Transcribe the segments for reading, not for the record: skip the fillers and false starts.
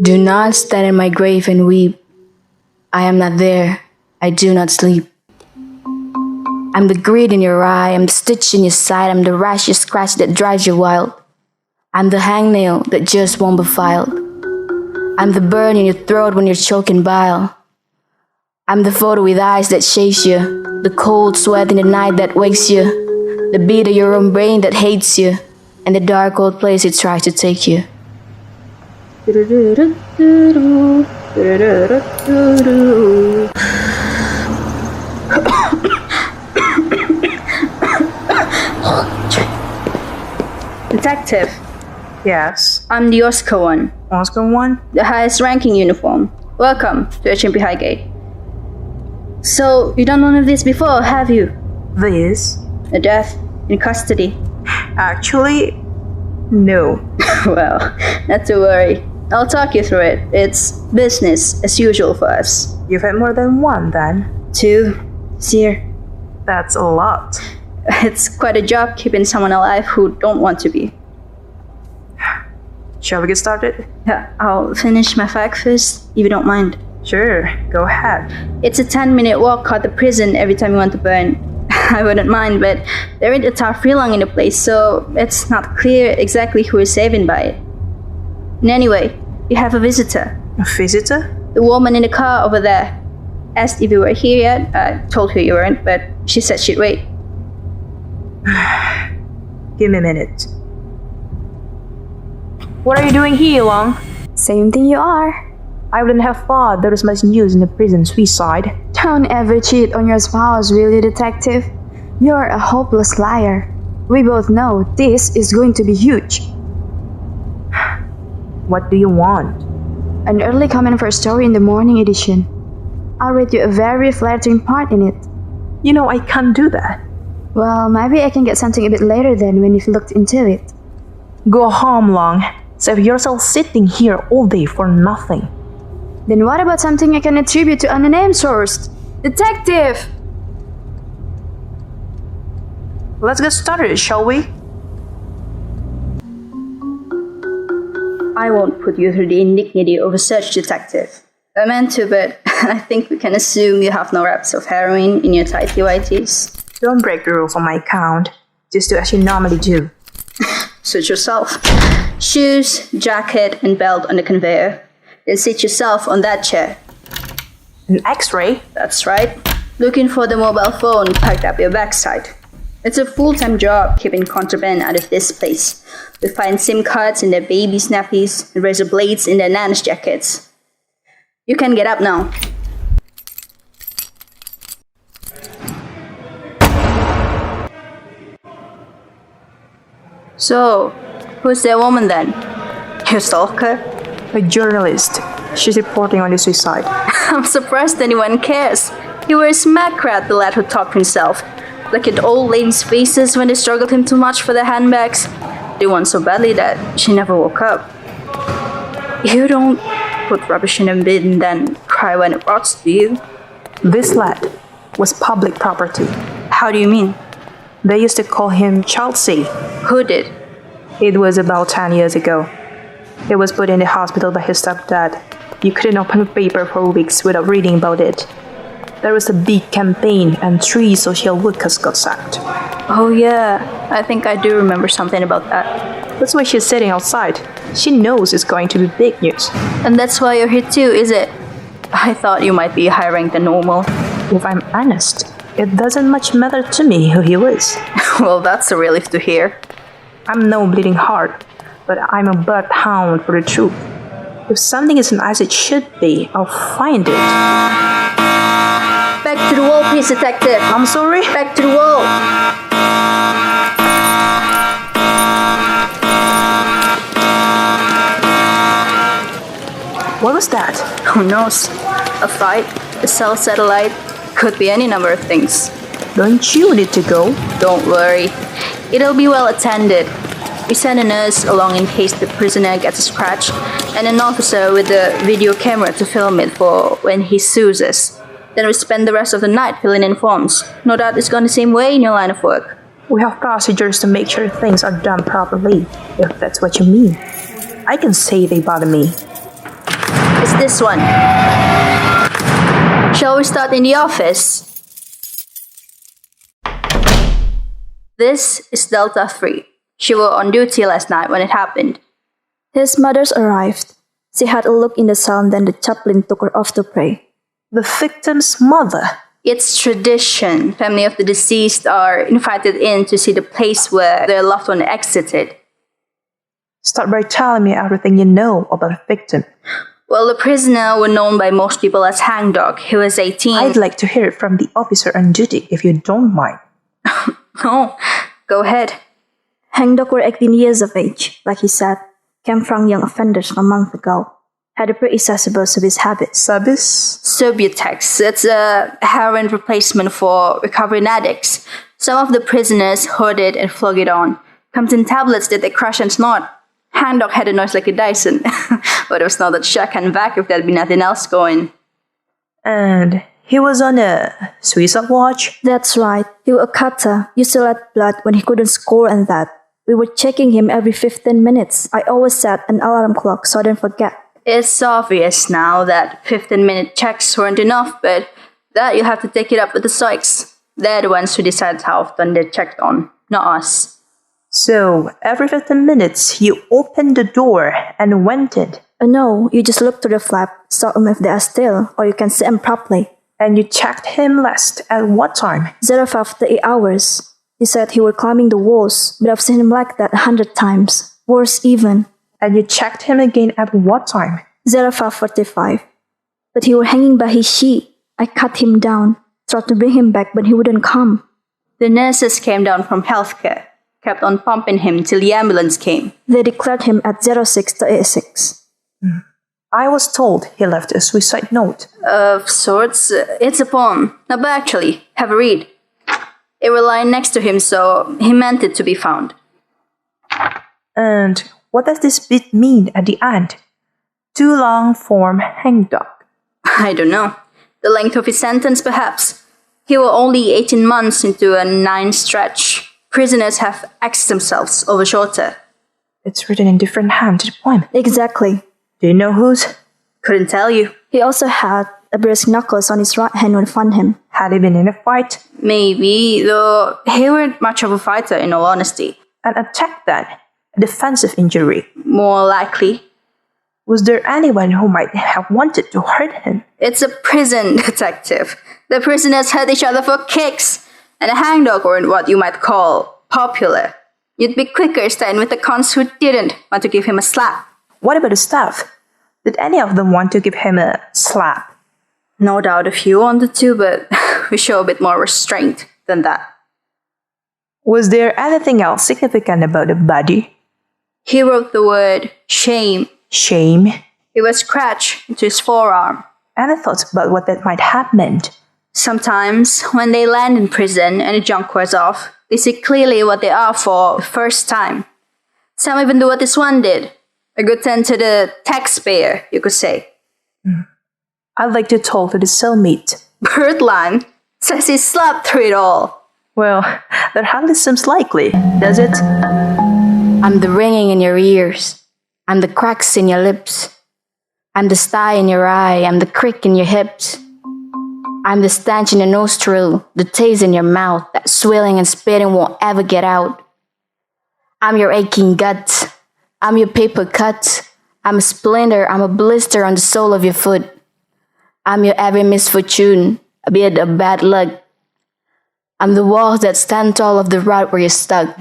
Do not stand in my grave and weep. I am not there. I do not sleep. I'm the grit in your eye. I'm the stitch in your side. I'm the rash you scratch that drives you wild. I'm the hangnail that just won't be filed. I'm the burn in your throat when you're choking bile. I'm the photo with eyes that chase you. The cold sweat in the night that wakes you. The beat of your own brain that hates you. And the dark old place it tries to take you. Detective, Yes. I'm the Oscar one, Oscar one? the highest ranking uniform. Welcome to HMP Highgate. So, you done none of this before, have you? This? A death in custody? Actually, no. Well, not to worry. I'll talk you through it. It's business as usual for us. You've had more than one then? 2, Sir. That's a lot. It's quite a job keeping someone alive who don't want to be. Shall we get started? Yeah, I'll finish my fact first, if you don't mind. Sure, go ahead. It's a 10-minute walk out the prison every time you want to burn. I wouldn't mind, but there ain't a tough long in the place, so it's not clear exactly who is saving by it. And anyway, you have a visitor. A visitor? The woman in the car over there. Asked if you were here yet. I told her you weren't, but she said she'd wait. Give me a minute. What are you doing here, Long? Same thing you are. I wouldn't have thought there was much news in the prison suicide. Don't ever cheat on your spouse, will you, detective? You're a hopeless liar. We both know this is going to be huge. What do you want? An early comment for a story in the morning edition. I'll read you a very flattering part in it. You know I can't do that. Well, maybe I can get something a bit later then when you've looked into it. Go home, Long. Save yourself sitting here all day for nothing. Then what about something I can attribute to unnamed source? Detective! Let's get started, shall we? I won't put you through the indignity of a search detective. I meant to, but I think we can assume you have no wraps of heroin in your tighty whities. Don't break the rules on my account. Just do as you normally do. Suit yourself. Shoes, jacket, and belt on the conveyor. Then sit yourself on that chair. An X-ray? That's right. Looking for the mobile phone packed up your backside. It's a full-time job keeping contraband out of this place. We find SIM cards in their baby snappies and razor blades in their nan's jackets. You can get up now. So, who's that woman then? Your stalker? A journalist. She's reporting on the suicide. I'm surprised anyone cares. You were a smack rat, the lad who talked to himself. Look at old ladies' faces when they struggled him too much for their handbags. They want so badly that she never woke up. You don't put rubbish in a bin and then cry when it rots, do you? This lad was public property. How do you mean? They used to call him Chelsea. Who did? It was about 10 years ago. He was put in the hospital by his stepdad. You couldn't open a paper for weeks without reading about it. There was a big campaign and 3 social workers got sacked. Oh yeah, I think I do remember something about that. That's why she's sitting outside. She knows it's going to be big news. And that's why you're here too, is it? I thought you might be higher ranked than normal. If I'm honest, it doesn't much matter to me who he was. Well, that's a relief to hear. I'm no bleeding heart, but I'm a bloodhound for the truth. If something isn't as it should be, I'll find it. Back to the wall, please, detective. I'm sorry? Back to the wall. What was that? Who knows? A fight? A cell satellite? Could be any number of things. Don't you need to go? Don't worry. It'll be well attended. We send a nurse along in case the prisoner gets a scratch, and an officer with a video camera to film it for when he sues us. Then we spend the rest of the night filling in forms. No doubt it's gone the same way in your line of work. We have procedures to make sure things are done properly, if that's what you mean. I can say they bother me. this one? Shall we start in the office? This is Delta 3. She was on duty last night when it happened. His mother's arrived. She had a look in the sun, then the chaplain took her off to pray. The victim's mother. It's tradition. Family of the deceased are invited in to see the place where their loved one exited. Start by telling me everything you know about the victim. Well, the prisoner was known by most people as Hangdog. He was 18. I'd like to hear it from the officer on duty if you don't mind. Oh, go ahead. Hangdog were 18 years of age, like he said, came from young offenders a month ago, had a pretty accessible service habit. Service? Subutex. It's a heroin replacement for recovering addicts. Some of the prisoners hoard it and flog it on. Comes in tablets that they crush and snort. Hangdog had a noise like a Dyson, but it was not that Shack and back if there'd be nothing else going. And he was on a suicide watch? That's right. He was a cutter, used to let blood when he couldn't score and that. We were checking him every 15 minutes. I always set an alarm clock so I don't forget. It's obvious now that 15-minute checks weren't enough, but that you'll have to take it up with the psychs. They're the ones who decide how often they're checked on, not us. So, every 15 minutes, you opened the door and went in. No, you just look through the flap, saw them if they are still, or you can see them properly. And you checked him last at what time? 05:38 hours. He said he was climbing the walls, but I've seen him like that 100 times. Worse even. And you checked him again at what time? 05:45. But he was hanging by his sheet. I cut him down, tried to bring him back, but he wouldn't come. The nurses came down from healthcare, kept on pumping him till the ambulance came. They declared him at 06:36. I was told he left a suicide note. Of sorts. It's a poem. No, but actually, have a read. It was lying next to him, so he meant it to be found. And what does this bit mean at the end? Too long form Hangdog. I don't know. The length of his sentence, perhaps. He was only 18 months into a 9 stretch. Prisoners have axed themselves over shorter. It's written in different hand to the poem. Exactly. Do you know whose? Couldn't tell you. He also had a brace knuckles on his right hand when found him. Had he been in a fight? Maybe, though he weren't much of a fighter in all honesty. An attack then? A defensive injury? More likely. Was there anyone who might have wanted to hurt him? It's a prison detective. The prisoners hurt each other for kicks. And a hangdog weren't what you might call popular. You'd be quicker staying with the cons who didn't want to give him a slap. What about the staff? Did any of them want to give him a slap? No doubt a few wanted to, but we show a bit more restraint than that. Was there anything else significant about the body? He wrote the word shame. Shame? It was scratched into his forearm. Any thoughts about what that might have meant? Sometimes, when they land in prison and the junk wears off, they see clearly what they are for the first time. Some even do what this one did. A good turn to the taxpayer, you could say. I'd like to talk to the cellmate. Birdline says he slept through it all. Well, that hardly seems likely, does it? I'm the ringing in your ears. I'm the cracks in your lips. I'm the sty in your eye. I'm the crick in your hips. I'm the stench in your nostril, the taste in your mouth, that swelling and spitting won't ever get out. I'm your aching gut. I'm your paper cut. I'm a splinter, I'm a blister on the sole of your foot. I'm your every misfortune, a bit of bad luck. I'm the walls that stand tall of the rut where you're stuck.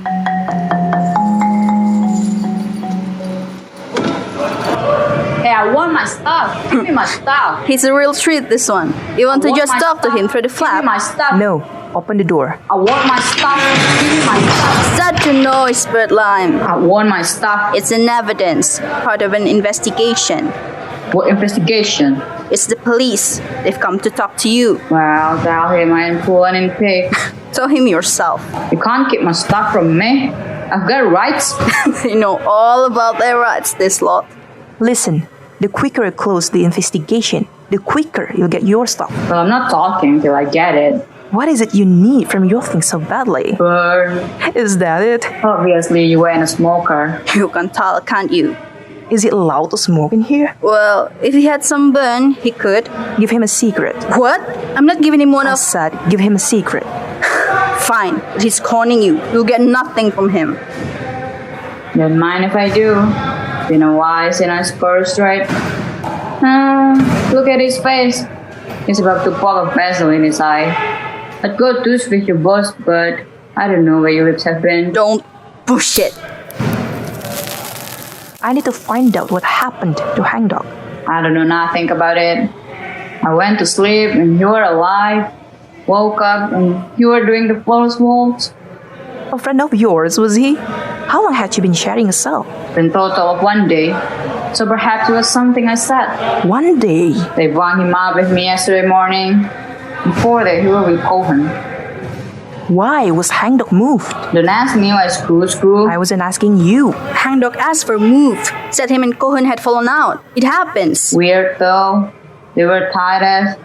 Hey, I want my stuff. Give me my stuff. He's a real treat, this one. You want to want just my talk to stuff. him through the Give me flap? my stuff. No, open the door. I want my stuff. Give me my stuff. Such a noise, Birdline. I want my stuff. It's an evidence, part of an investigation. What investigation? It's the police. They've come to talk to you. Well, tell him I am poor and in pig. Tell him yourself. You can't keep my stuff from me. I've got rights. They know all about their rights, this lot. Listen, the quicker I close the investigation, the quicker you'll get your stuff. Well, I'm not talking till I get it. What is it you need from your thing so badly? Burn. Is that it? Obviously, you weren't a smoker. You can tell, can't you? Is it allowed to smoke in here? Well, if he had some burn, he could. Give him a secret. What? I'm not giving him one I of... said, give him a secret. Fine, but he's conning you. You'll get nothing from him. Don't mind if I do. Been a while since I scored straight. Look at his face. He's about to pop a vessel in his eye. I'd go touch with your boss, but I don't know where your lips have been. Don't push it. I need to find out what happened to Hangdog. I don't know nothing about it. I went to sleep and you were alive. Woke up and you were doing the flawless waltz. A friend of yours, was he? How long had you been sharing a cell? In total of 1 day. So perhaps it was something I said. 1 day. They wound him up with me yesterday morning. Before that, he was with Cohen. Why was Hangdog moved? Don't ask me why screw. I wasn't asking you. Hangdog asked for move. Said him and Cohen had fallen out. It happens. Weird though. They were tired as.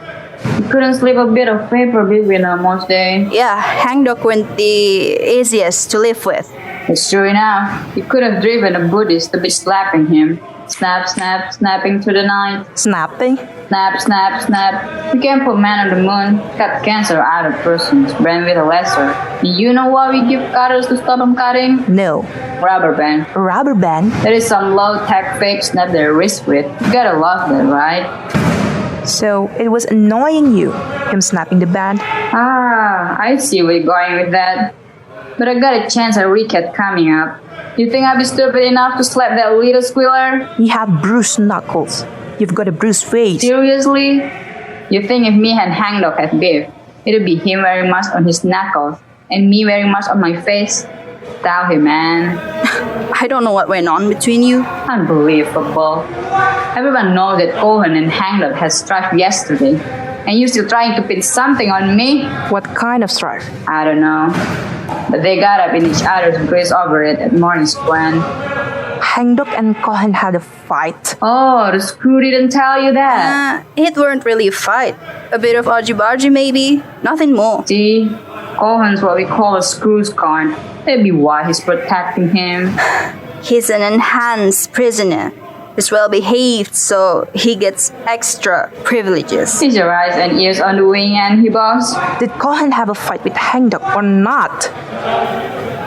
He couldn't sleep a bit of paper between them most day. Yeah, Hangdog weren't the easiest to live with. It's true enough. He could have driven a Buddhist to be slapping him. Snap, snap, snapping through the night. Snapping? Snap, snap, snap. You can't put man on the moon. Cut cancer out of person's brain with a laser. You know why we give cutters to stop them cutting? No. Rubber band. A rubber band? There is some low-tech fake snap their wrist with. You gotta love that, right? So it was annoying you, him snapping the band? I see where you're going with that. But I got a chance at recap coming up. You think I'd be stupid enough to slap that little squealer? You have bruised knuckles. You've got a bruised face. Seriously? You think if me and Hangdog had beef, it'd be him wearing mask on his knuckles and me wearing mask on my face? Doubt it, man. I don't know what went on between you. Unbelievable. Everyone knows that Cohen and Hangdog had strife yesterday. And you still trying to pin something on me? What kind of strife? I don't know. But they got up in each other's grace over it at morning's plan. Hangdog and Cohen had a fight. Oh, the screw didn't tell you that. It weren't really a fight. A bit of argy-bargy maybe. Nothing more. See? Cohen's what we call a screw's con. Maybe why he's protecting him. He's an enhanced prisoner. He's well behaved, so he gets extra privileges. Is your eyes and ears on the wing and he boss? Did Cohen have a fight with Hangdog or not?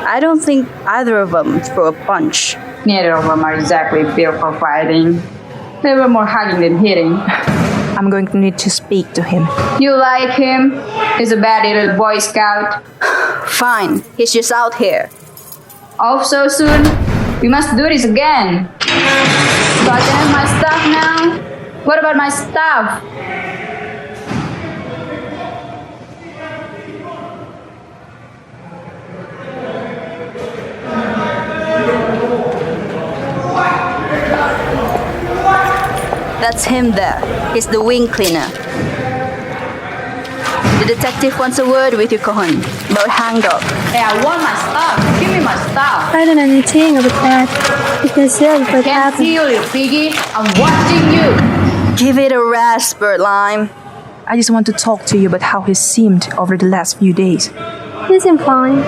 I don't think either of them threw a punch. Neither of them are exactly built for fighting. They were more hugging than hitting. I'm going to need to speak to him. You like him? He's a bad little Boy Scout. Fine, he's just out here. Off so soon? We must do this again. So I can have my stuff now? What about my stuff? That's him there. He's the wing cleaner. The detective wants a word with you, Cohen, about Hangdog. Hey, I want my stuff. Give me my stuff. I don't know anything about that. You can say what Can't happened. see you, little piggy. I'm watching you. Give it a rest, Bird Lime. I just want to talk to you about how he seemed over the last few days. You seem fine.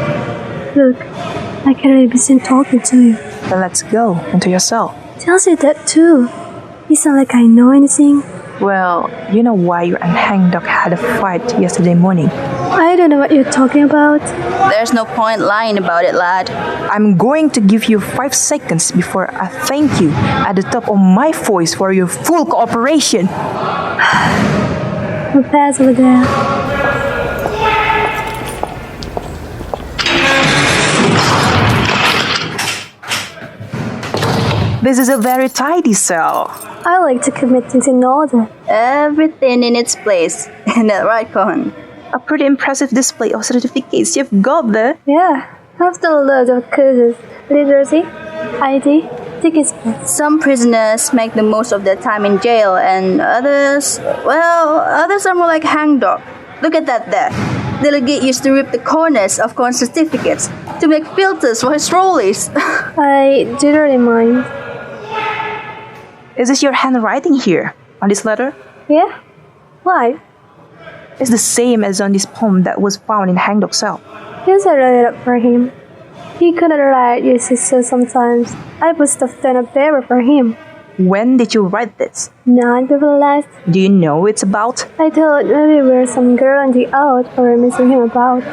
Look, I can't really be seen talking to you. Then let's go into your cell. Tells you that too. It's not like I know anything. Well, you know why you and Hangdog had a fight yesterday morning. I don't know what you're talking about. There's no point lying about it, lad. I'm going to give you 5 seconds before I thank you at the top of my voice for your full cooperation. We'll pass over there. This is a very tidy cell. I like to commit things in order. Everything in its place. Isn't that right, Cohen? A pretty impressive display of certificates you've got there. Yeah, I've done loads of courses. Literacy, ID, tickets. Some prisoners make the most of their time in jail, and others are more like Hangdog. Look at that there. Delegate used to rip the corners of corn certificates to make filters for his trolleys. I didn't really mind. Is this your handwriting here on this letter? Yeah? Why? It's the same as on this poem that was found in Hangdog's cell. Yes, I wrote it up for him. He couldn't write your sister sometimes. I put stuff down a paper for him. When did you write this? None people last. Do you know what it's about? I thought maybe we're some girl on the out or we're missing him about.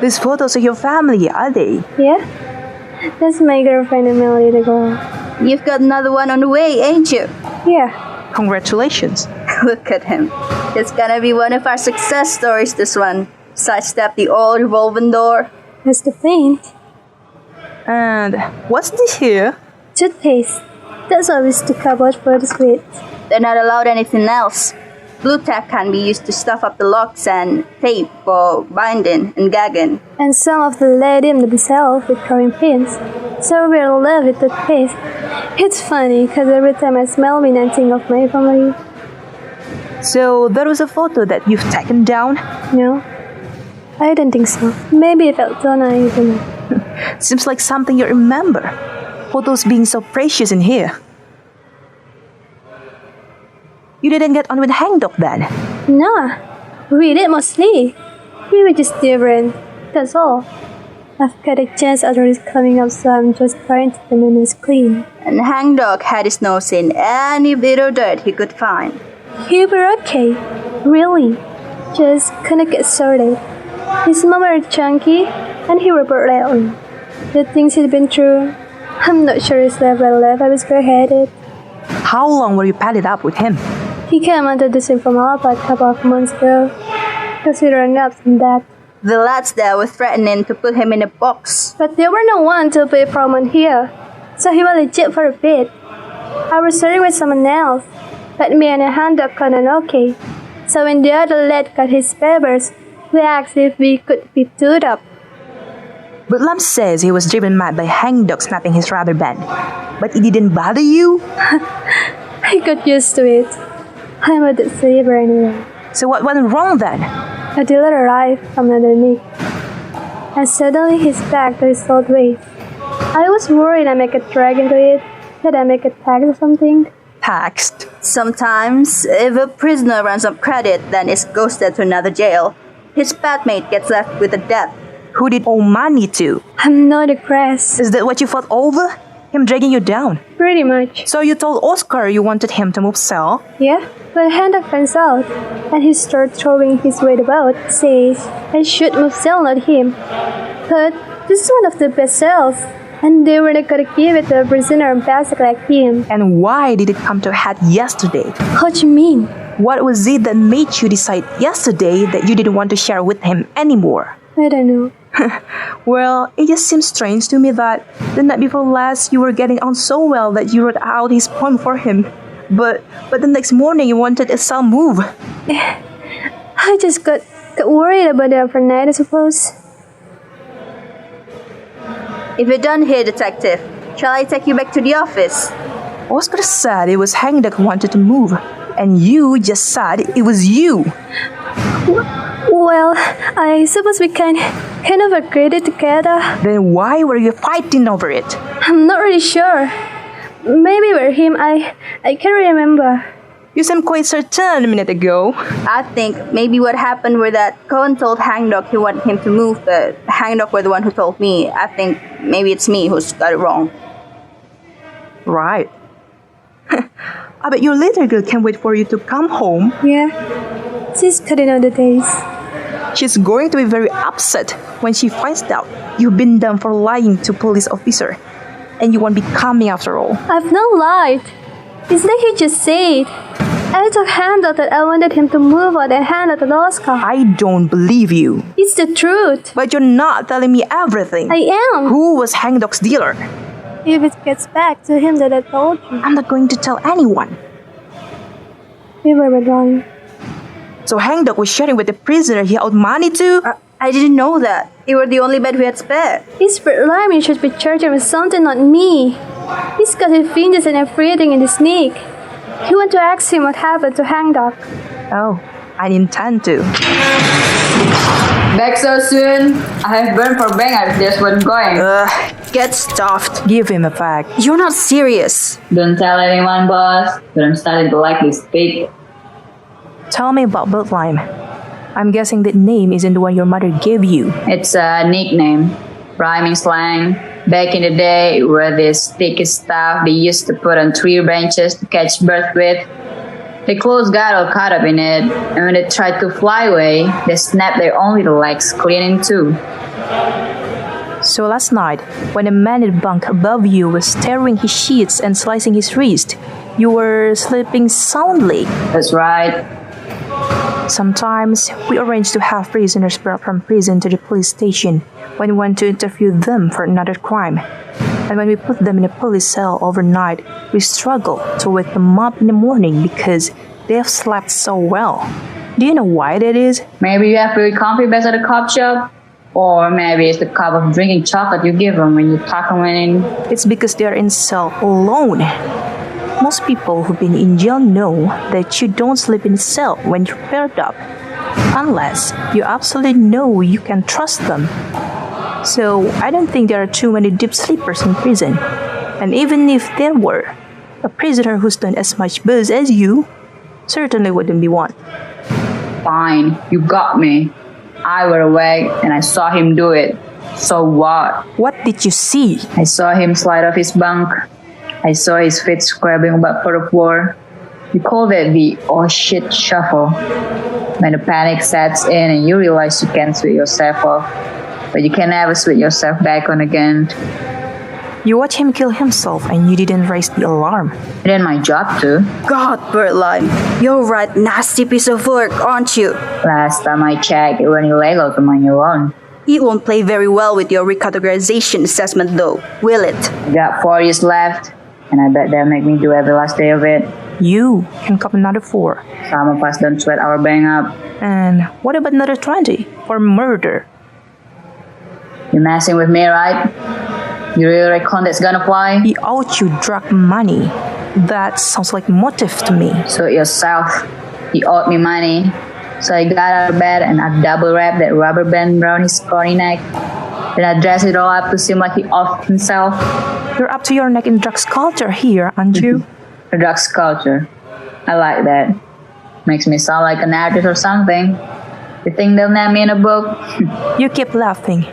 These photos of your family, are they? Yeah? That's my girlfriend Emily, the girl. You've got another one on the way, ain't you? Yeah. Congratulations. Look at him. It's gonna be one of our success stories, this one. Sidestep the old revolving door. That's the paint. And what's this here? Toothpaste. That's always the cupboard for the sweets. They're not allowed anything else. Blue tack can be used to stuff up the locks and tape for binding and gagging. And some of the ladies themselves with drawing pins. So we're in love with toothpaste. It's funny because every time I smell it, I think of my family. So there was a photo that you've taken down? No? I don't think so. Maybe if I don't, I don't know. Seems like something you remember. Photos being so precious in here. You didn't get on with Hangdog then? Nah, we did mostly. We were just different. That's all. I've got a chance after it's coming up, so I'm just trying to keep my nose clean. And Hangdog had his nose in any bit of dirt he could find. He were okay. Really. Just couldn't get started. His mom were chunky, and he were lately. The things he'd been through, I'm not sure his level I was gray-headed. How long were you padded up with him? He came under the same from Alpha a couple of months ago. Considering up from that. The lads there were threatening to put him in a box. But there were no one to pay from on here. So he was legit for a bit. I was starting with someone else. But me and a Hangdog couldn't okay. So when the other lad got his papers, we asked if we could be toed up. But Lam says he was driven mad by Hangdog snapping his rubber band. But it didn't bother you? I got used to it. I'm a deceiver anyway. So what went wrong then? A dealer arrived from underneath. And suddenly he's back to his old ways. I was worried I might get dragged into it. Did I make a tag or something? Taxed. Sometimes, if a prisoner runs up credit, then is ghosted to another jail. His batmate gets left with a debt. Who did owe money to? I'm not depressed. Is that what you fought over? Him dragging you down? Pretty much. So you told Oscar you wanted him to move cell? Yeah, but Hangdog finds out, and he starts throwing his weight about, says I should move cell, not him. But this is one of the best cells, and they were not gonna give it to a prisoner basic like him. And why did it come to a head yesterday? What do you mean? What was it that made you decide yesterday that you didn't want to share with him anymore? I don't know. Well, it just seems strange to me that the night before last you were getting on so well that you wrote out his poem for him. But the next morning you wanted a cell move. I just got worried about the overnight, I suppose. If you're done here, detective, shall I take you back to the office? Oscar said it was Hangdog who wanted to move, and you just said it was you. Well, I suppose we kind of agreed it together. Then why were you fighting over it? I'm not really sure. Maybe we're him. I can't remember. You seemed quite certain a minute ago. I think maybe what happened was that Cohen told Hangdog he wanted him to move, but Hangdog were the one who told me. I think maybe it's me who's got it wrong. Right. I bet your little girl can't wait for you to come home. Yeah, she's cutting out the days. She's going to be very upset when she finds out you've been done for lying to police officer. And you won't be coming after all. I've not lied. It's like he just said. I told Hangdog that I wanted him to move out and hand out the Oscar. I don't believe you. It's the truth. But you're not telling me everything. I am. Who was Hangdog's dealer? If it gets back to him that I told you. I'm not going to tell anyone. We were wrong. So Hangdog was sharing with the prisoner he owed money to? I didn't know that. You were the only bed we had spare. His Lyman should be charged with something, not me. He's got his fingers and everything in the snake. You want to ask him what happened to Hangdog? Oh, I intend to. Back so soon? I have burned for bang if there's one going. Get stuffed. Give him a fact. You're not serious. Don't tell anyone, boss, but I'm starting to like this pig. Tell me about Bloodline. I'm guessing that name isn't the one your mother gave you. It's a nickname, rhyming slang. Back in the day, it were this sticky stuff they used to put on tree branches to catch birds with. The clothes got all caught up in it, and when they tried to fly away, they snapped their own little legs clean in two. So last night, when a man in the bunk above you was tearing his sheets and slicing his wrist, you were sleeping soundly. That's right. Sometimes we arrange to have prisoners brought from prison to the police station when we want to interview them for another crime. And when we put them in a police cell overnight, we struggle to wake them up in the morning because they have slept so well. Do you know why that is? Maybe you have really comfy beds at the coffee shop? Or maybe it's the cup of drinking chocolate you give them when you tuck them in. It's because they are in cell alone. Most people who've been in jail know that you don't sleep in a cell when you're paired up, unless you absolutely know you can trust them. So I don't think there are too many deep sleepers in prison. And even if there were, a prisoner who's done as much buzz as you certainly wouldn't be one. Fine, you got me. I were awake and I saw him do it. So what? What did you see? I saw him slide off his bunk. I saw his feet scrubbing about for the floor. We call that the oh shit shuffle. When the panic sets in and you realize you can't switch yourself off, but you can never switch yourself back on again. You watch him kill himself and you didn't raise the alarm. It ain't my job to. God, Birdline, you're right nasty piece of work, aren't you? Last time I checked, it was illegal to mind your own. It won't play very well with your recategorization assessment though, will it? I got 4 years left, and I bet they'll make me do every last day of it. You can cop another 4. Some of us don't sweat our bang up. And what about another 20 for murder? You messing with me, right? You really reckon that's gonna fly? He owed you drug money. That sounds like motive to me. Suit yourself. He owed me money. So I got out of bed and I double wrapped that rubber band around his scrawny neck. Then I dressed it all up to seem like he offed himself. You're up to your neck in drugs culture here, aren't you? The drugs culture. I like that. Makes me sound like an artist or something. You think they'll name me in a book? You keep laughing.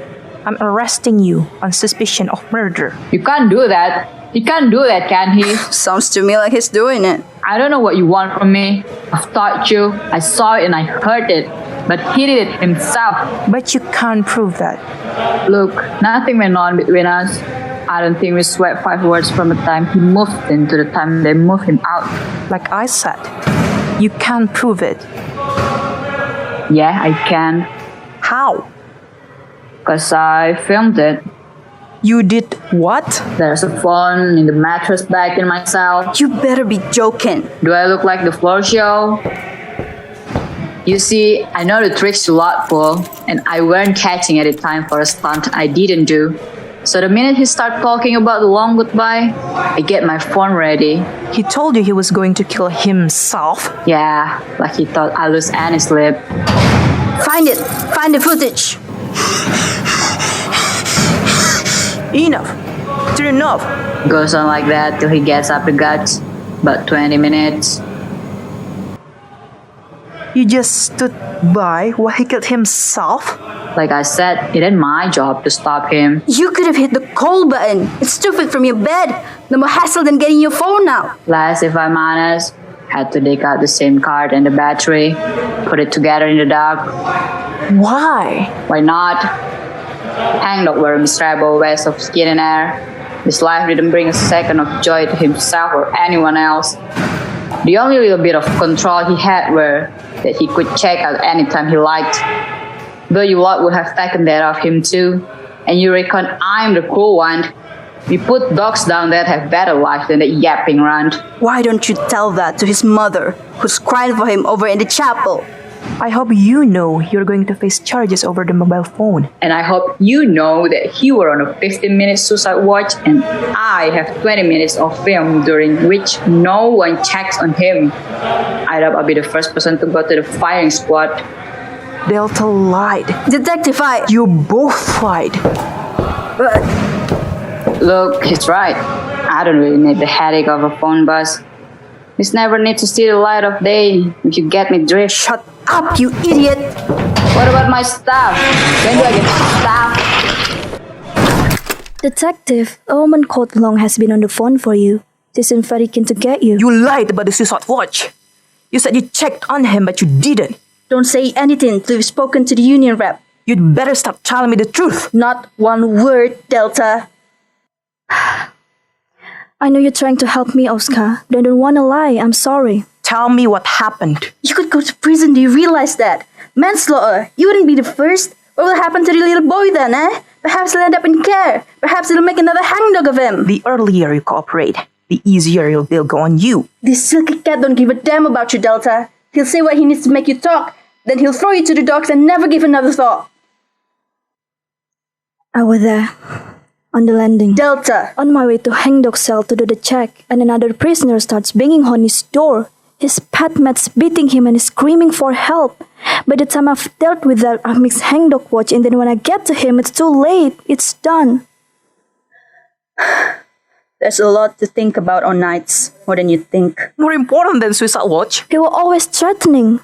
I'm arresting you on suspicion of murder. You can't do that. He can't do that, can he? Sounds to me like he's doing it. I don't know what you want from me. I've taught you. I saw it and I heard it. But he did it himself. But you can't prove that. Look, nothing went on between us. I don't think we sweat 5 words from the time he moved in to the time they moved him out. Like I said, you can't prove it. Yeah, I can. How? Because I filmed it. You did what? There's a phone in the mattress bag in my cell. You better be joking. Do I look like the floor show? You see, I know the tricks to lot pull, and I weren't catching at the time for a stunt I didn't do. So the minute he started talking about the long goodbye, I get my phone ready. He told you he was going to kill himself? Yeah, like he thought I'd lose any sleep. Find it. Find the footage. Enough. Turn off. Goes on like that till he gets up the guts. About 20 minutes. You just stood by while he killed himself? Like I said, it ain't my job to stop him. You could have hit the call button. It's stupid from your bed. No more hassle than getting your phone now. Last, if I'm honest, had to take out the SIM card and the battery, put it together in the dark. Why? Why not? Hangdog were a miserable waste of skin and air. His life didn't bring a second of joy to himself or anyone else. The only little bit of control he had were that he could check out anytime he liked. Though you lot would have taken that off him too, and you reckon I'm the cruel one. We put dogs down that have better life than that yapping runt. Why don't you tell that to his mother, who's crying for him over in the chapel? I hope you know you're going to face charges over the mobile phone. And I hope you know that he were on a 15-minute suicide watch and I have 20 minutes of film during which no one checks on him. I hope I'll be the first person to go to the firing squad. Delta lied. Detective, You both lied. Look, he's right. I don't really need the headache of a phone buzz. This never needs to see the light of day, if you get me drift. Shut up, you idiot! What about my staff? When do I get staff? Detective, a woman called Long has been on the phone for you. She's been very keen to get you. You lied about the suicide watch. You said you checked on him, but you didn't. Don't say anything till you've spoken to the union rep. You'd better stop telling me the truth. Not one word, Delta. I know you're trying to help me, Oscar. But I don't want to lie. I'm sorry. Tell me what happened. You could go to prison, do you realize that? Manslaughter. You wouldn't be the first. What will happen to the little boy then, eh? Perhaps he'll end up in care. Perhaps they'll make another hangdog of him. The earlier you cooperate, the easier they'll go on you. This silky cat don't give a damn about you, Delta. He'll say what he needs to make you talk. Then he'll throw you to the dogs and never give another thought. I was there. On the landing. Delta. On my way to Hangdog's cell to do the check, and another prisoner starts banging on his door. His pet mate's beating him and is screaming for help. By the time I've dealt with that, I've mixed Hangdog watch, and then when I get to him, it's too late. It's done. There's a lot to think about on nights, more than you think. More important than suicide watch. He was always threatening.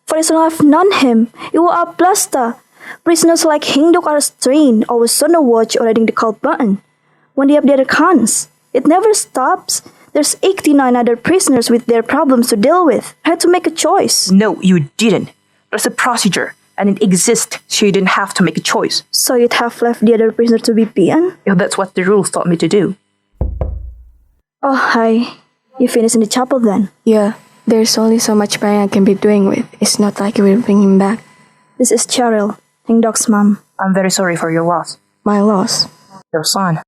For as long as I've known him, he was a blaster. Prisoners like Hangdog are strained, always on the watch or reading the call button. When they have their guns, it never stops. There's 89 other prisoners with their problems to deal with. I had to make a choice. No, you didn't. There's a procedure, and it exists, so you didn't have to make a choice. So you'd have left the other prisoner to be beaten? Yeah, that's what the rules taught me to do. Oh, hi. You finished in the chapel then? Yeah, there's only so much brain I can be doing with. It's not like you will bring him back. This is Cheryl, Hangdog's mom. I'm very sorry for your loss. My loss. Your son.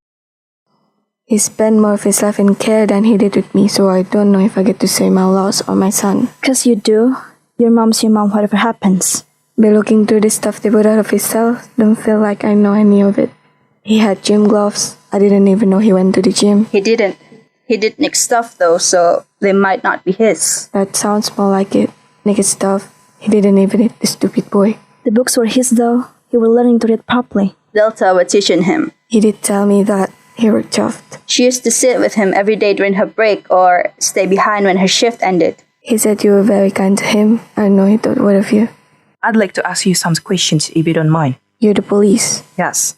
He spent more of his life in care than he did with me, so I don't know if I get to say my loss or my son. 'Cause you do. Your mom's your mom, whatever happens. By looking through the stuff they put out of his cell, don't feel like I know any of it. He had gym gloves. I didn't even know he went to the gym. He didn't. He did Nick's stuff though, so they might not be his. That sounds more like it. Naked stuff. He didn't even eat, the stupid boy. The books were his though. He was learning to read properly. Delta was teaching him. He did tell me that he worked chuffed. She used to sit with him every day during her break or stay behind when her shift ended. He said you were very kind to him. I know he thought what of you. I'd like to ask you some questions if you don't mind. You're the police. Yes.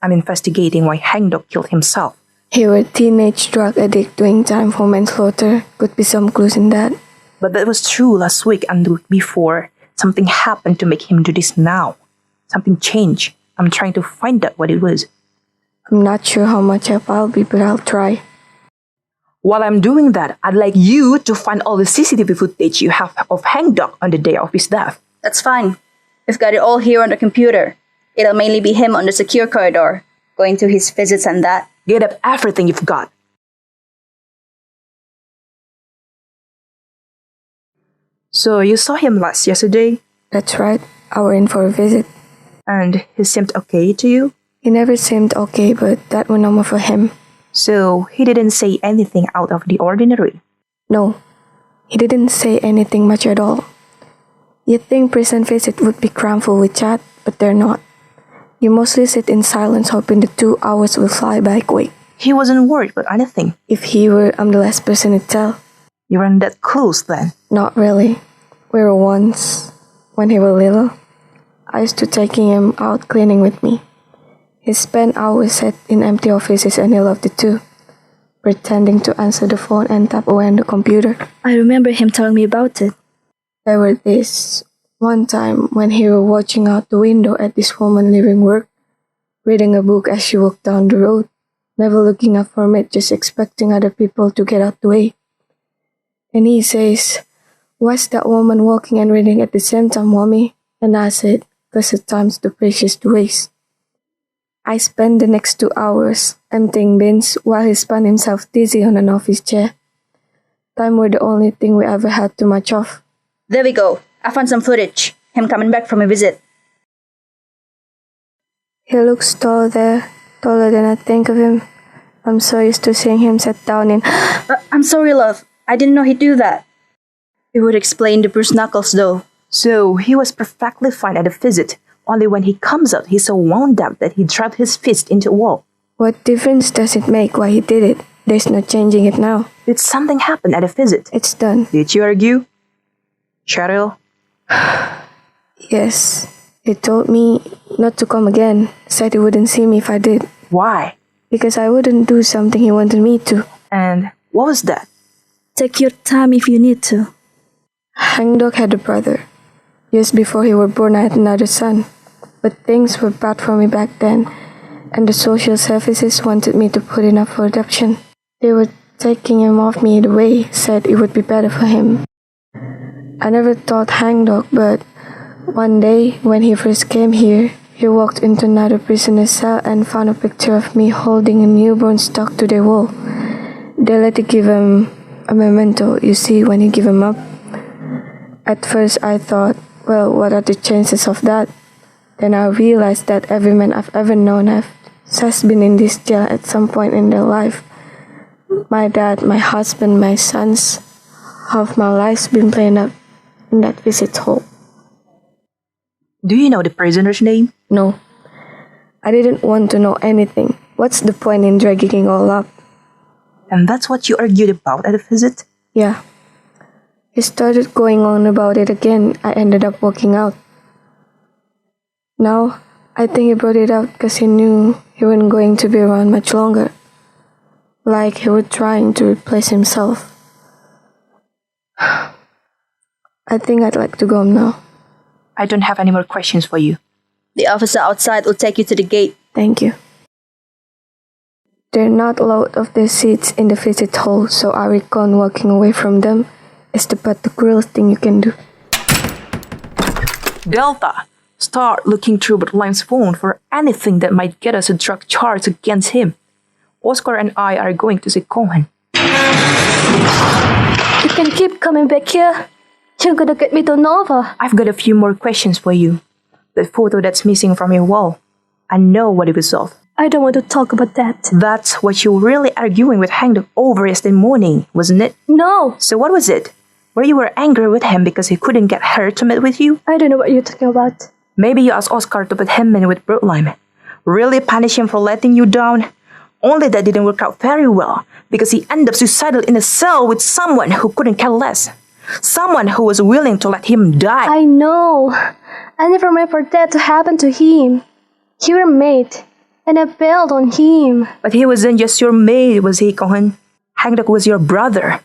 I'm investigating why Hangdog killed himself. He was a teenage drug addict doing time for manslaughter. Could be some clues in that. But that was true last week and the week before. Something happened to make him do this now. Something changed. I'm trying to find out what it was. I'm not sure how much help I'll be, but I'll try. While I'm doing that, I'd like you to find all the CCTV footage you have of Hangdog on the day of his death. That's fine. We've got it all here on the computer. It'll mainly be him on the secure corridor, going to his visits and that. Get up everything you've got. So you saw him last yesterday? That's right. I went in for a visit. And he seemed okay to you? He never seemed okay, but that was normal for him. So he didn't say anything out of the ordinary? No, he didn't say anything much at all. You'd think prison visit would be crammed full with chat, but they're not. You mostly sit in silence hoping the 2 hours will fly by quick. He wasn't worried about anything. If he were, I'm the last person to tell. You weren't that close then? Not really. We were once, when he was little. I used to taking him out cleaning with me. He spent hours sat in empty offices and he loved it too, pretending to answer the phone and tap away on the computer. I remember him telling me about it. There was this one time when he was watching out the window at this woman leaving work, reading a book as she walked down the road, never looking up from it, just expecting other people to get out the way. And he says, "Why's that woman walking and reading at the same time, Mommy?" And I said, "'Cause the time's too precious to waste." I spent the next 2 hours emptying bins while he spun himself dizzy on an office chair. Time was the only thing we ever had too much of. There we go. I found some footage. Him coming back from a visit. He looks tall there, taller than I think of him. I'm so used to seeing him sit down in... I'm sorry, love. I didn't know he'd do that. It would explain the bruised knuckles, though. So he was perfectly fine at a visit. Only when he comes out, he's so wound up that he dropped his fist into a wall. What difference does it make why he did it? There's no changing it now. Did something happen at a visit? It's done. Did you argue? Cheryl, Yes, he told me not to come again. Said he wouldn't see me if I did. Why? Because I wouldn't do something he wanted me to. And what was that? Take your time if you need to. Hangdog had a brother. Years before he was born, I had another son. But things were bad for me back then, and the social services wanted me to put in up for adoption. They were taking him off me either way, said it would be better for him. I never thought Hangdog, but one day when he first came here, he walked into another prisoner's cell and found a picture of me holding a newborn stuck to their wall. They let it give him a memento, you see, when you give him up. At first I thought, well, what are the chances of that? Then I realized that every man I've ever known has been in this jail at some point in their life. My dad, my husband, my sons, half my life's been playing up in that visit hall. Do you know the prisoner's name? No, I didn't want to know anything. What's the point in dragging it all up? And that's what you argued about at the visit? Yeah. He started going on about it again. I ended up walking out. Now, I think he brought it out because he knew he wasn't going to be around much longer. Like he was trying to replace himself. I think I'd like to go home now. I don't have any more questions for you. The officer outside will take you to the gate. Thank you. There are not a lot of their seats in the visit hall, so I reckon walking away from them is the cruelest thing you can do. Delta, start looking through Bertline's phone for anything that might get us a drug charge against him. Oscar and I are going to see Cohen. You can keep coming back here. You're gonna get me to Nova. I've got a few more questions for you. That photo that's missing from your wall. I know what it was of. I don't want to talk about that. That's what you were really arguing with Hangdog over yesterday morning, wasn't it? No. So what was it? Were you angry with him because he couldn't get her to meet with you? I don't know what you're talking about. Maybe you asked Oscar to put him in with Bertline. Really punish him for letting you down? Only that didn't work out very well because he ended up suicidal in a cell with someone who couldn't care less. Someone who was willing to let him die. I know. I never meant for that to happen to him. You were a mate, and I bailed on him. But he wasn't just your mate, was he, Cohen? Hangdog was your brother.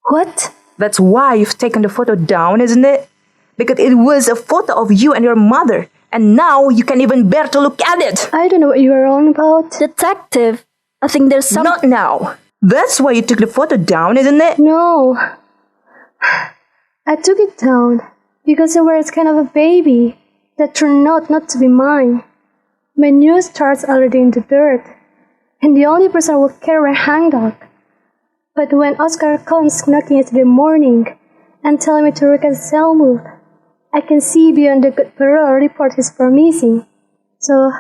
What? That's why you've taken the photo down, isn't it? Because it was a photo of you and your mother, and now you can't even bear to look at it. I don't know what you are on about. Detective, I think there's some... Not now. That's why you took the photo down, isn't it? No. I took it down because I was kind of a baby that turned out not to be mine. My new starts already in the dirt, and the only person who care was Hangdog. But when Oscar comes knocking yesterday morning and telling me to look at the cell move, I can see beyond the good parole report he's promising. So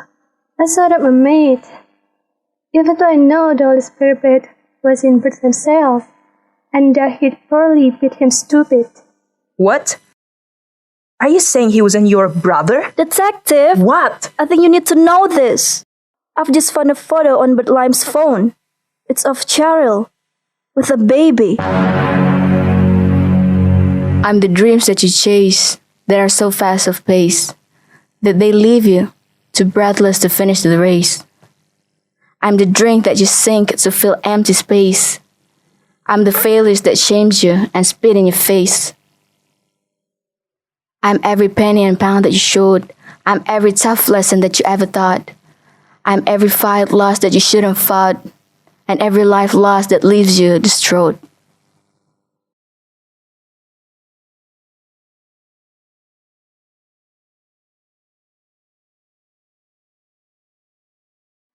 I saw that my mate, even though I know the Holy Spirit bed was in Bert himself, and that he'd probably beat him stupid. What? Are you saying he wasn't your brother? Detective! What? I think you need to know this. I've just found a photo on Bert Lime's phone. It's of Cheryl with a baby. I'm the dreams that you chase that are so fast of pace that they leave you too breathless to finish the race. I'm the drink that you sink to fill empty space. I'm the failures that shames you and spit in your face. I'm every penny and pound that you showed. I'm every tough lesson that you ever taught. I'm every fight lost that you shouldn't fought, and every life lost that leaves you distraught.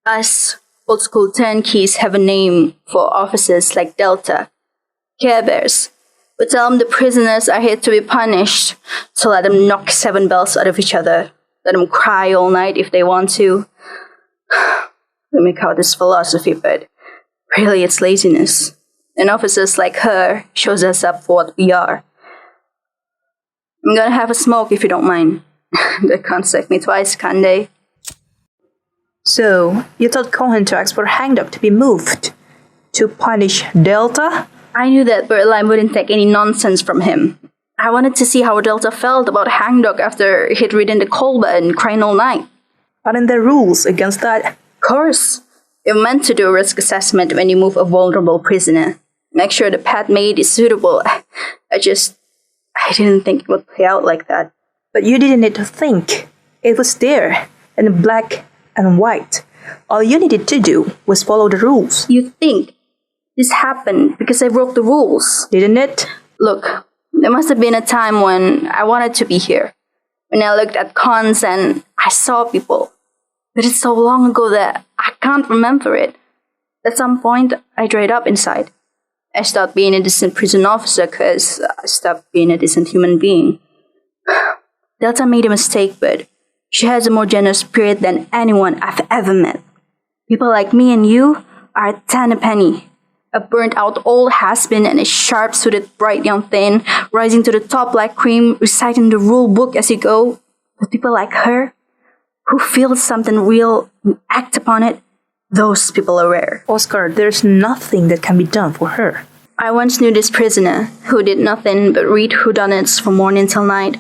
Us old school turnkeys have a name for officers like Delta, Care Bears. We tell them the prisoners are here to be punished, so let them knock 7 bells out of each other. Let them cry all night if they want to. We make out this philosophy, but really it's laziness. And officers like her shows us up for what we are. I'm gonna have a smoke if you don't mind. They can't sack me twice, can they? So, you told Cohen to ask for Hangdog to be moved to punish Delta? I knew that Bertline wouldn't take any nonsense from him. I wanted to see how Delta felt about Hangdog after he'd ridden the Kolba and crying all night. Aren't there rules against that? Of course, you're meant to do a risk assessment when you move a vulnerable prisoner. Make sure the pet mate is suitable. I didn't think it would play out like that. But you didn't need to think. It was there, in black and white. All you needed to do was follow the rules. You think this happened because I broke the rules? Didn't it? Look, there must have been a time when I wanted to be here. When I looked at cons and I saw people. But it's so long ago that I can't remember it. At some point, I dried up inside. I stopped being a decent prison officer because I stopped being a decent human being. Delta made a mistake, but she has a more generous spirit than anyone I've ever met. People like me and you are a ten a penny. A burnt-out old has-been and a sharp-suited bright young thing, rising to the top like cream, reciting the rule book as you go. But people like her, who feel something real and act upon it, those people are rare. Oscar, there's nothing that can be done for her. I once knew this prisoner who did nothing but read whodunits from morning till night.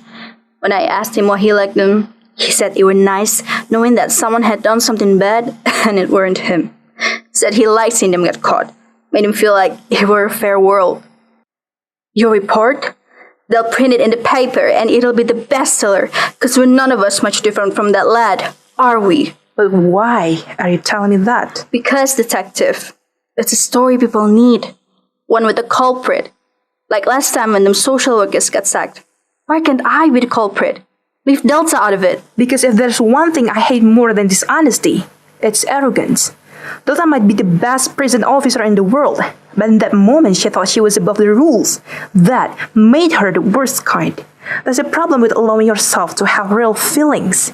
When I asked him why he liked them, he said they were nice, knowing that someone had done something bad and it weren't him. Said he liked seeing them get caught. Made him feel like it were a fair world. Your report? They'll print it in the paper and it'll be the bestseller, because we're none of us much different from that lad, are we? But why are you telling me that? Because, detective, it's a story people need. One with a culprit. Like last time when them social workers got sacked. Why can't I be the culprit? Leave Delta out of it. Because if there's one thing I hate more than dishonesty, it's arrogance. Delta might be the best prison officer in the world, but in that moment she thought she was above the rules. That made her the worst kind. There's a problem with allowing yourself to have real feelings.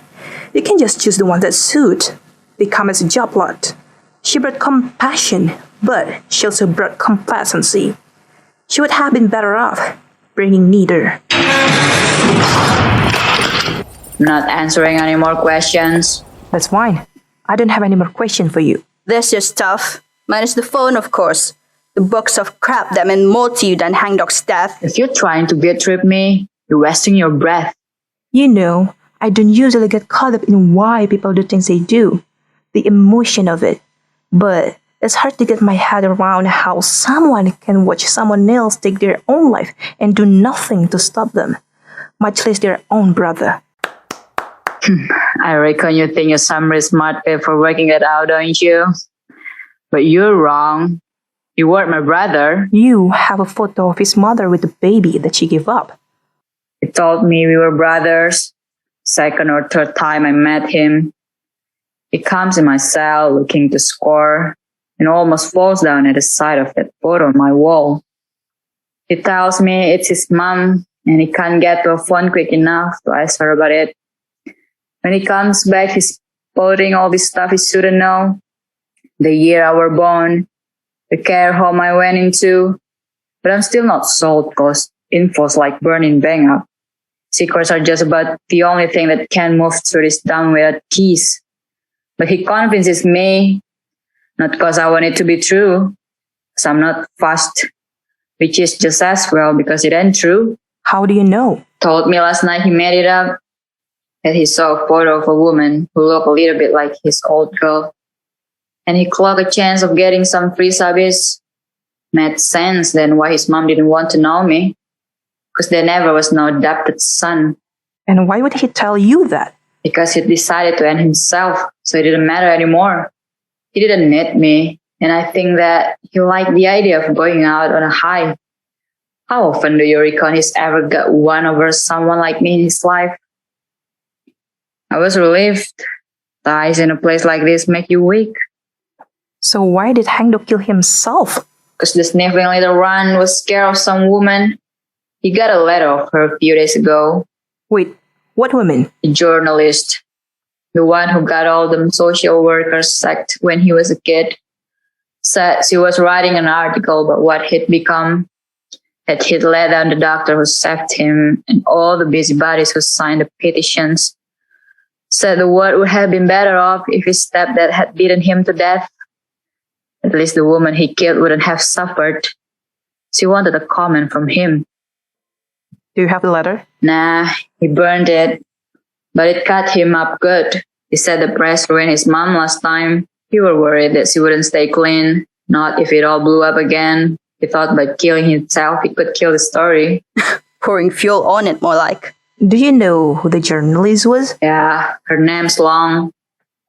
You can just choose the one that suit. Become as a job lot. She brought compassion, but she also brought complacency. She would have been better off bringing neither. Not answering any more questions. That's fine. I don't have any more questions for you. There's your stuff. Minus the phone, of course. The box of crap that meant more to you than Hangdog's death. If you're trying to guilt trip me, you're wasting your breath. You know, I don't usually get caught up in why people do things they do. The emotion of it. But it's hard to get my head around how someone can watch someone else take their own life and do nothing to stop them. Much less their own brother. I reckon you think you're some smart kid for working it out, don't you? But you're wrong. You weren't my brother. You have a photo of his mother with the baby that she gave up. He told me we were brothers. Second or third time I met him. He comes in my cell looking to score and almost falls down at the sight of that photo on my wall. He tells me it's his mom and he can't get to a phone quick enough to ask her about it. When he comes back, he's spouting all this stuff he shouldn't know. The year I were born, the care home I went into. But I'm still not sold because info's like burning bang up. Secrets are just about the only thing that can move through this town without keys. But he convinces me, not because I want it to be true, because I'm not fast, which is just as well because it ain't true. How do you know? Told me last night he made it up. That he saw a photo of a woman who looked a little bit like his old girl. And he clocked a chance of getting some free subbies. Made sense then why his mom didn't want to know me. Because there never was no adopted son. And why would he tell you that? Because he decided to end himself, so it didn't matter anymore. He didn't need me. And I think that he liked the idea of going out on a high. How often do you reckon he's ever got one over someone like me in his life? I was relieved. The eyes in a place like this make you weak. So why did Hangdog kill himself? Because the sniffing little run was scared of some woman. He got a letter of her a few days ago. Wait, what woman? A journalist. The one who got all them social workers sacked when he was a kid. Said she was writing an article about what he'd become. That he'd let down the doctor who saved him and all the busybodies who signed the petitions. Said the world would have been better off if his stepdad had beaten him to death. At least the woman he killed wouldn't have suffered. She wanted a comment from him. Do you have the letter? Nah, he burned it. But it cut him up good. He said the press ruined his mom last time. He were worried that she wouldn't stay clean. Not if it all blew up again. He thought by killing himself he could kill the story. Pouring fuel on it, more like. Do you know who the journalist was? Yeah, her name's long.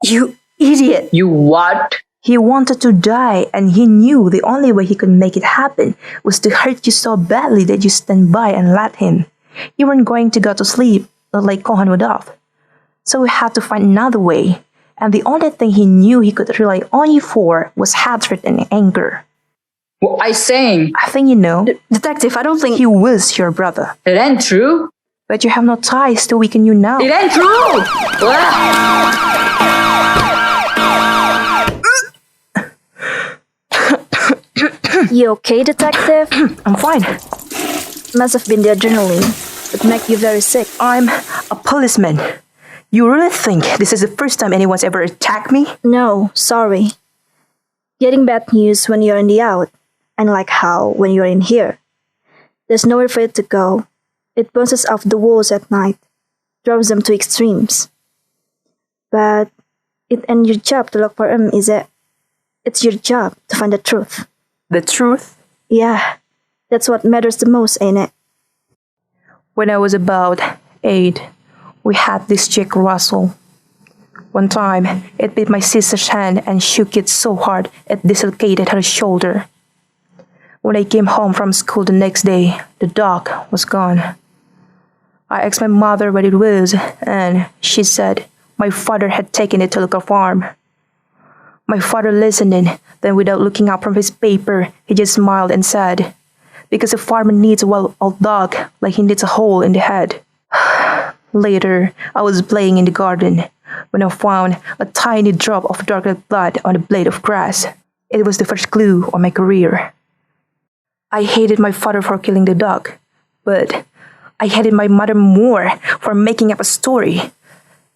You idiot! You what? He wanted to die, and he knew the only way he could make it happen was to hurt you so badly that you stand by and let him. You weren't going to go to sleep, like Kohan would have. So we had to find another way, and the only thing he knew he could rely on you for was hatred and anger. What I saying? I think you know. Detective, I don't think... He was your brother. It ain't true. But you have no ties to weaken you now. It ain't true! You okay, detective? I'm fine. Must have been the adrenaline. It make you very sick. I'm a policeman. You really think this is the first time anyone's ever attacked me? No, sorry. Getting bad news when you're in the out, and like how when you're in here. There's nowhere for it to go. It bounces off the walls at night, drives them to extremes. But it ain't your job to look for them, is it? It's your job to find the truth. The truth? Yeah, that's what matters the most, ain't it? When I was about 8, we had this chick Russell. One time, it bit my sister's hand and shook it so hard it dislocated her shoulder. When I came home from school the next day, the dog was gone. I asked my mother what it was, and she said my father had taken it to local farm. My father listened in, then without looking up from his paper, he just smiled and said, because a farmer needs a well-oiled dog like he needs a hole in the head. Later, I was playing in the garden when I found a tiny drop of dark red blood on a blade of grass. It was the first clue on my career. I hated my father for killing the dog, but I hated my mother more for making up a story.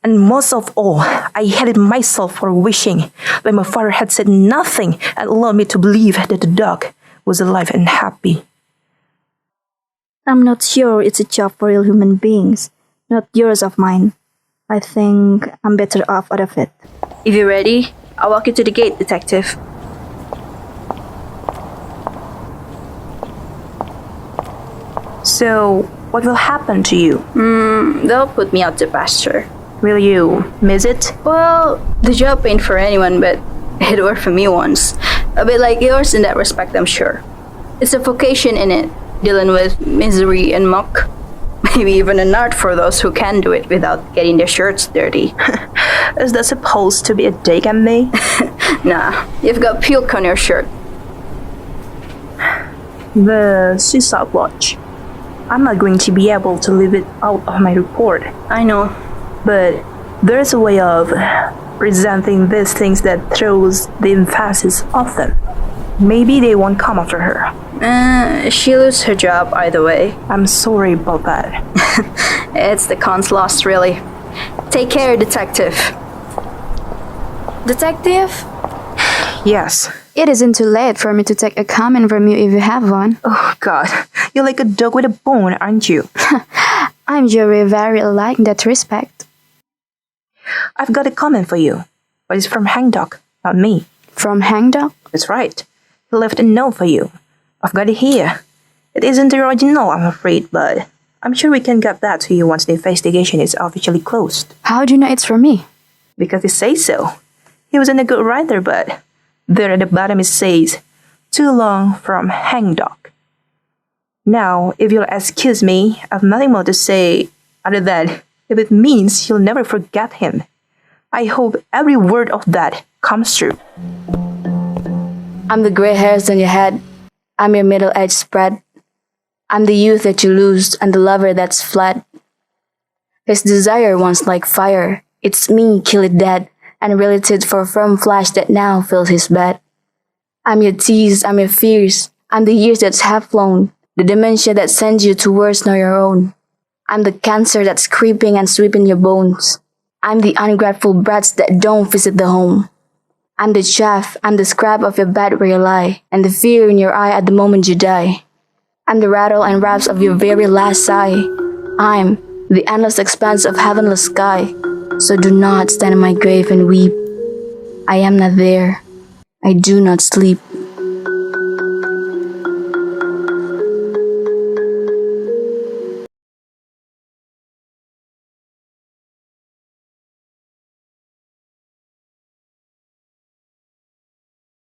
And most of all, I hated myself for wishing that my father had said nothing and allowed me to believe that the dog was alive and happy. I'm not sure it's a job for real human beings, not yours of mine. I think I'm better off out of it. If you're ready, I'll walk you to the gate, detective. So, what will happen to you? They'll put me out to pasture. Will you miss it? Well, the job ain't for anyone, but it worked for me once. A bit like yours in that respect, I'm sure. It's a vocation in it, dealing with misery and muck. Maybe even an art for those who can do it without getting their shirts dirty. Is that supposed to be a dig at me? Nah, you've got puke on your shirt. The suicide watch. I'm not going to be able to leave it out of my report. I know. But there's a way of presenting these things that throws the emphasis off them. Maybe they won't come after her. She loses her job either way. I'm sorry about that. It's the con's loss, really. Take care, detective. Detective? Yes. It isn't too late for me to take a comment from you if you have one. Oh, God. You're like a dog with a bone, aren't you? I'm very alike in that respect. I've got a comment for you. But it's from Hangdog, not me. From Hangdog? That's right. He left a note for you. I've got it here. It isn't the original, I'm afraid, but I'm sure we can get that to you once the investigation is officially closed. How do you know it's for me? Because he says so. He wasn't a good writer, but there at the bottom it says, "Too long from Hangdog." Now, if you'll excuse me, I've nothing more to say other than if it means you'll never forget him. I hope every word of that comes true. I'm the gray hairs on your head. I'm your middle-aged spread. I'm the youth that you lose and the lover that's fled. His desire once like fire. It's me, kill it dead, and related for firm flesh that now fills his bed. I'm your tease, I'm your fears. I'm the years that's half flown, the dementia that sends you to worse nor your own. I'm the cancer that's creeping and sweeping your bones. I'm the ungrateful brats that don't visit the home. I'm the chaff, I'm the scrap of your bed where you lie, and the fear in your eye at the moment you die. I'm the rattle and raps of your very last sigh. I'm the endless expanse of heavenless sky. So do not stand in my grave and weep. I am not there. I do not sleep.